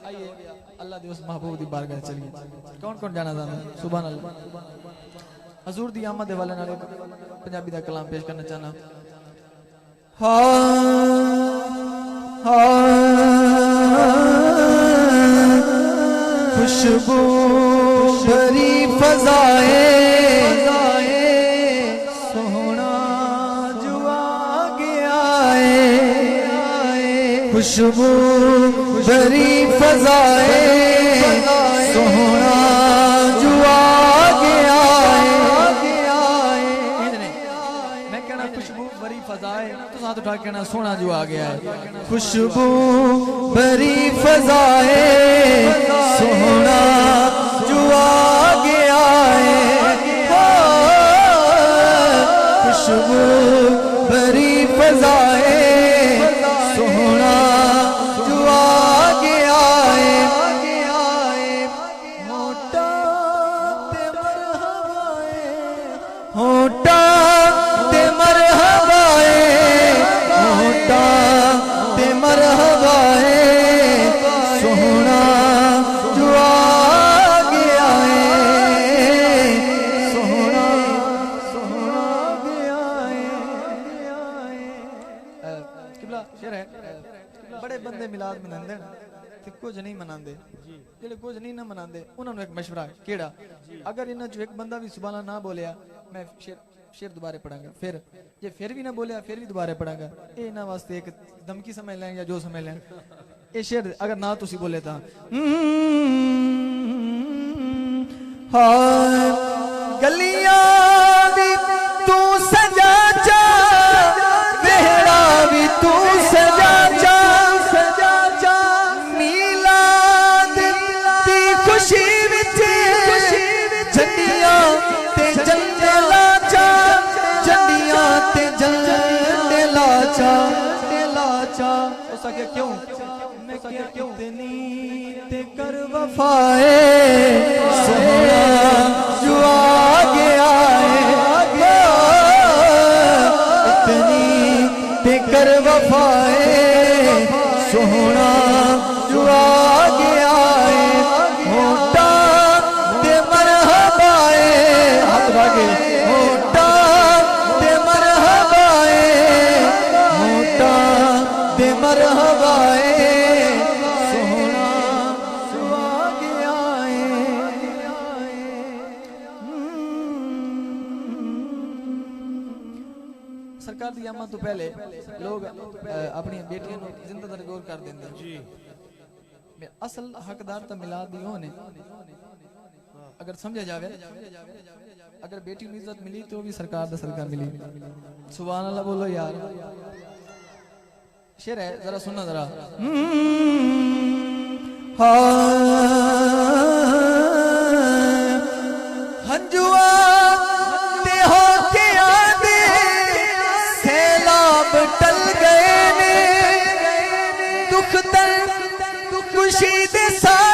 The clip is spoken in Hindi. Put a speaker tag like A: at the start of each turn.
A: आइए अल्लाह दे उस महबूब दी बारगाह चलिए। कौन कौन जाना चाहता है? सुभान अल्लाह। हजूर दी आमद दे वाले नाल पंजाबी दा कलाम पेश करना चाहना।
B: खुशबू भरी फजाए सोहना जो आ गया है। खुशबू भरी फजाए सोहना जो आ गया है।
A: मैं कहना खुशबू भरी फजाए तो साथ उठा के कहना सोना जो आ गया है।
B: खुशबू भरी फजाए सोहना जो आ गया है। खुशबू भरी फजाए सोहना जो आ गया है। मोटा ते मरहबाए होटा ते मरहबाए मोटा ते मरहबाए सोहना जो आ गया है। सोहना सोहना गया है।
A: किबला शेर है बड़े बंदे मिलाद मनांदे ते कुछ नहीं मनांदे। जेड़े कुछ नहीं ना मनांदे उन्हां नूं एक मशवरा केड़ा, अगर इन्हां चों एक बंदा भी सुभान अल्लाह ना बोलिया मैं शेर दोबारा पढ़ांगा, फिर जे फिर भी ना बोलिया फिर भी दोबारा पढ़ांगा। ये इन्हां वास्ते एक धमकी समझ लें या जो समझ लें। ये शेर अगर ना तुसी बोले तां
B: गलियां भी तू सजा चा वेहड़ा भी तू सजा चा मीलाद दी खुशी विच झंडियां ते झंडे लाचा झंडियां ते झंडे लाचा
A: हो सके क्यों मैं क्या क्यों
B: इतनी ते कर वफाए सोहना जो आ गया है। इतनी ते कर वफाए सोहना जो आ गया है। होटा ते मरहबाए हाथ भागे होटा ते मरहबाए होटा ते मरहबाए सोहना जो आ गया है।
A: सरकार दी आमद तो पहले लोग अपनी बेटियों को जिंदा दरगोर कर देंगे जी। असल हकदार तो मिलाद दी होने अगर समझा जावे, अगर बेटी को इज्जत मिली तो भी सरकार दा सरकार मिली। सुभान अल्लाह बोलो यार। शेर है जरा सुनना जरा।
B: हंजुआ ते होके आदे सैलाब टल गए ने दुख दर्द खुशी दे साथ